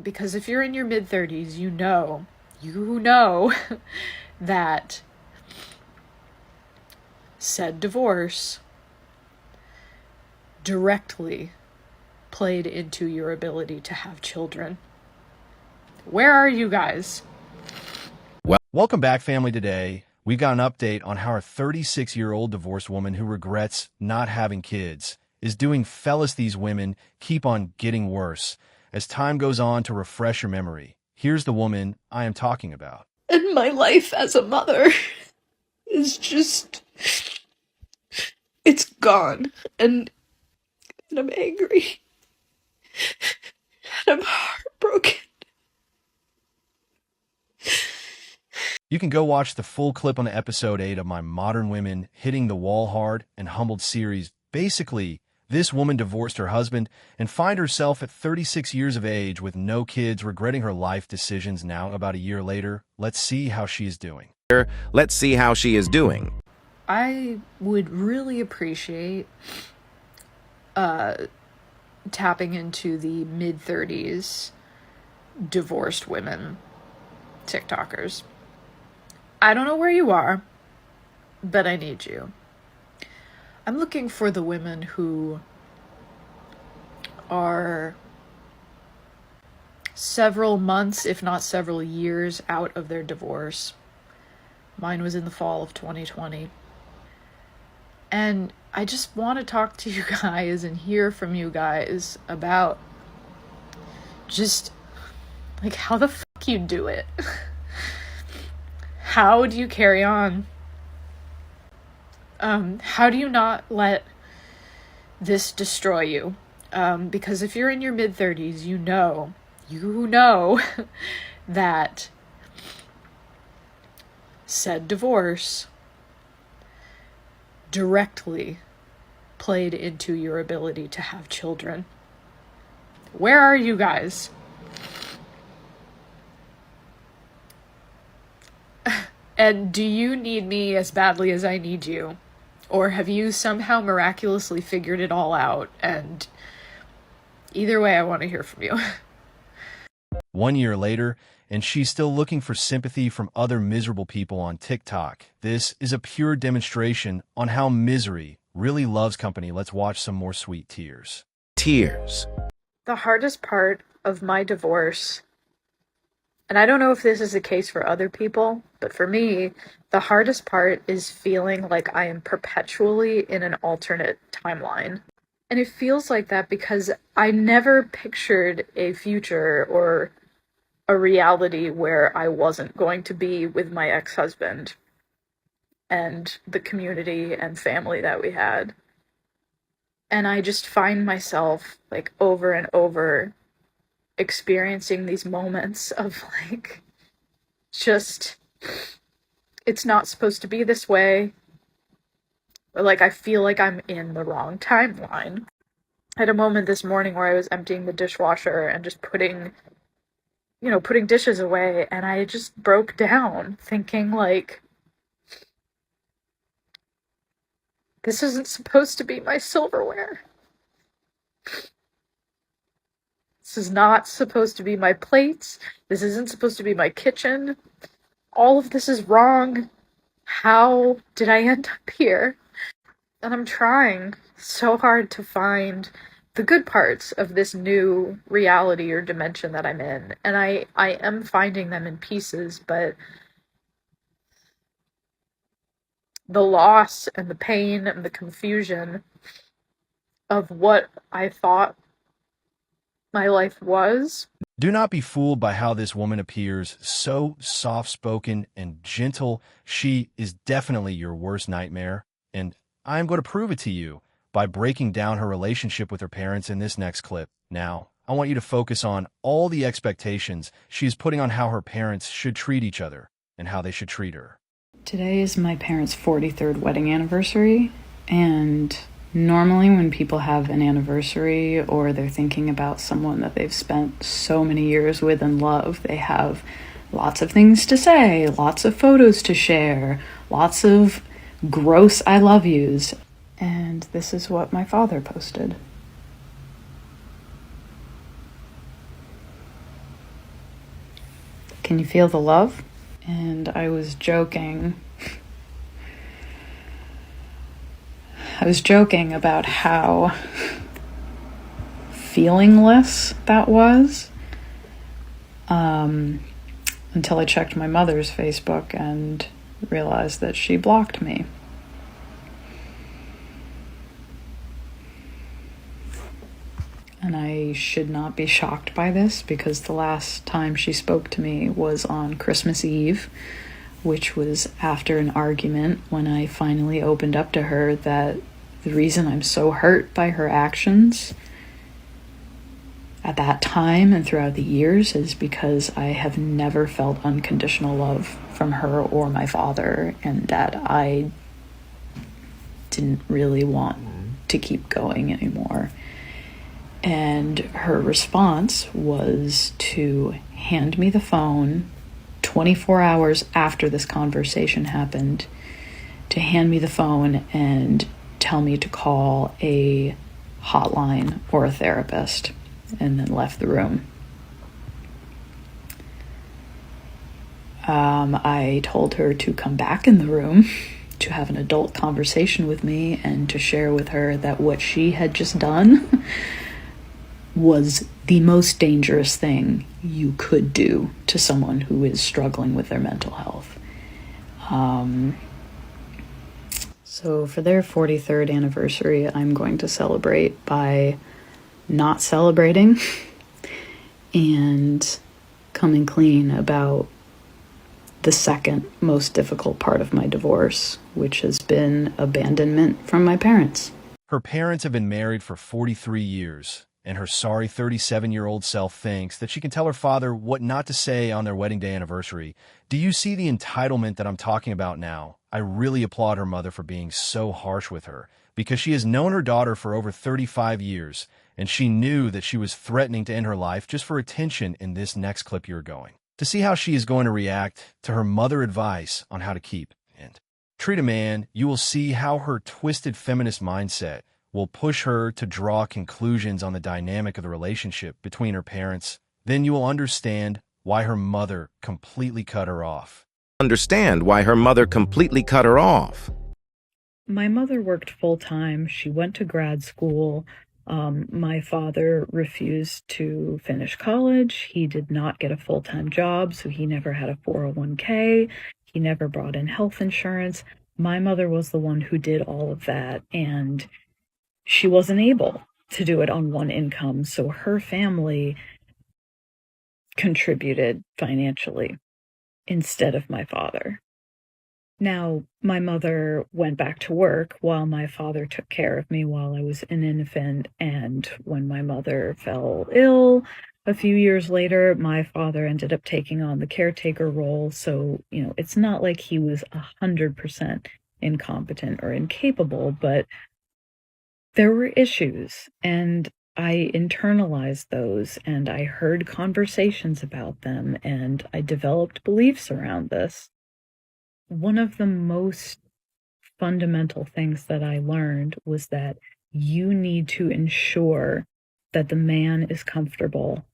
Because if you're in your mid 30s, you know that said divorce directly played into your ability to have children. Where are you guys? Welcome back, family. Today, we've got an update on how a 36-year-old divorced woman who regrets not having kids is doing. Fellas, these women keep on getting worse as time goes on. To refresh your memory, here's the woman I am talking about. And my life as a mother is just... it's gone. And I'm angry. And I'm heartbroken. You can go watch the full clip on episode 8 of my Modern Women Hitting the Wall Hard and Humbled series. Basically, this woman divorced her husband and finds herself at 36 years of age with no kids, regretting her life decisions now about a year later. Let's see how she is doing. Let's see how she is doing. I would really appreciate tapping into the mid-30s divorced women TikTokers. I don't know where you are, but I need you. I'm looking for the women who are several months, if not several years, out of their divorce. Mine was in the fall of 2020. And I just want to talk to you guys and hear from you guys about just, like, how the fuck you do it. How do you carry on? How do you not let this destroy you? Because if you're in your mid-30s, you know that said divorce directly played into your ability to have children. Where are you guys? And do you need me as badly as I need you? Or have you somehow miraculously figured it all out? And either way, I want to hear from you. 1 year later, and she's still looking for sympathy from other miserable people on TikTok. This is a pure demonstration on how misery really loves company. Let's watch some more sweet tears. Tears. The hardest part of my divorce, and I don't know if this is the case for other people, but for me, the hardest part is feeling like I am perpetually in an alternate timeline. And it feels like that because I never pictured a future or a reality where I wasn't going to be with my ex-husband and the community and family that we had. And I just find myself, like, over and over experiencing these moments of, like, just, it's not supposed to be this way. Or, like, I feel like I'm in the wrong timeline. I had a moment this morning where I was emptying the dishwasher and just putting dishes away, and I just broke down thinking, like, this isn't supposed to be my silverware. This is not supposed to be my plates. This isn't supposed to be my kitchen. All of this is wrong. How did I end up here? And I'm trying so hard to find the good parts of this new reality or dimension that I'm in. And I am finding them in pieces, but the loss and the pain and the confusion of what I thought my life was. Do not be fooled by how this woman appears so soft-spoken and gentle. She is definitely your worst nightmare, and I'm going to prove it to you by breaking down her relationship with her parents in this next clip. Now, I want you to focus on all the expectations she is putting on how her parents should treat each other and how they should treat her. Today is my parents' 43rd wedding anniversary, and normally when people have an anniversary or they're thinking about someone that they've spent so many years with and love, they have lots of things to say, lots of photos to share, lots of gross I love yous. And this is what my father posted. Can you feel the love? And I was joking. I was joking about how feelingless that was, until I checked my mother's Facebook and realized that she blocked me. And I should not be shocked by this, because the last time she spoke to me was on Christmas Eve, which was after an argument, when I finally opened up to her that the reason I'm so hurt by her actions at that time and throughout the years is because I have never felt unconditional love from her or my father, and that I didn't really want to keep going anymore. And her response was to hand me the phone 24 hours after this conversation happened, to hand me the phone and tell me to call a hotline or a therapist, and then left the room. I told her to come back in the room to have an adult conversation with me, and to share with her that what she had just done was the most dangerous thing you could do to someone who is struggling with their mental health. So for their 43rd anniversary, I'm going to celebrate by not celebrating and coming clean about the second most difficult part of my divorce, which has been abandonment from my parents. Her parents have been married for 43 years, and her sorry 37-year-old self thinks that she can tell her father what not to say on their wedding day anniversary. Do you see the entitlement that I'm talking about now? I really applaud her mother for being so harsh with her, because she has known her daughter for over 35 years, and she knew that she was threatening to end her life just for attention in this next clip you're going to see how she is going to react to her mother advice on how to keep and treat a man. You will see how her twisted feminist mindset will push her to draw conclusions on the dynamic of the relationship between her parents. Then you will understand why her mother completely cut her off. Understand why her mother completely cut her off. My mother worked full-time. She went to grad school. My father refused to finish college. He did not get a full-time job, so he never had a 401k. He never brought in health insurance. My mother was the one who did all of that, and she wasn't able to do it on one income, so her family contributed financially instead of my father. Now, my mother went back to work while my father took care of me while I was an infant, and when my mother fell ill a few years later, my father ended up taking on the caretaker role, so, it's not like he was 100% incompetent or incapable, but there were issues, and I internalized those, and I heard conversations about them, and I developed beliefs around this. One of the most fundamental things that I learned was that you need to ensure that the man is comfortable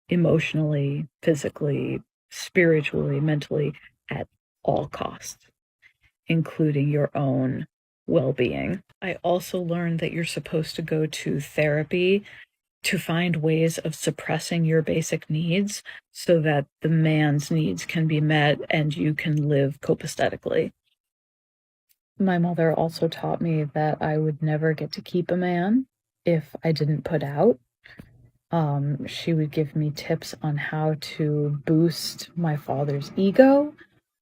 emotionally, physically, spiritually, mentally, at all costs, including your own well-being. I also learned that you're supposed to go to therapy to find ways of suppressing your basic needs so that the man's needs can be met and you can live copacetically. My mother also taught me that I would never get to keep a man if I didn't put out. She would give me tips on how to boost my father's ego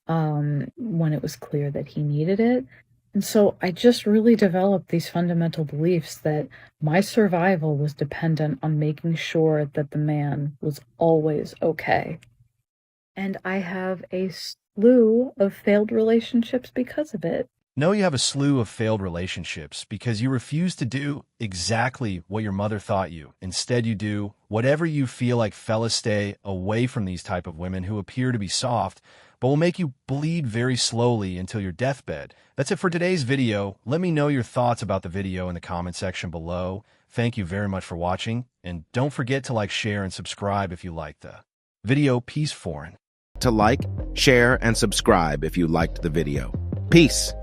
when it was clear that he needed it. And so I just really developed these fundamental beliefs that my survival was dependent on making sure that the man was always okay. And I have a slew of failed relationships because of it. Know you have a slew of failed relationships because you refuse to do exactly what your mother taught you. Instead, you do whatever you feel like. Fellas, stay away from these type of women who appear to be soft, but will make you bleed very slowly until your deathbed. That's it for today's video. Let me know your thoughts about the video in the comment section below. Thank you very much for watching, and don't forget to like, share, and subscribe if you liked the video. Peace foreign. forget to like, share, and subscribe if you liked the video. Peace.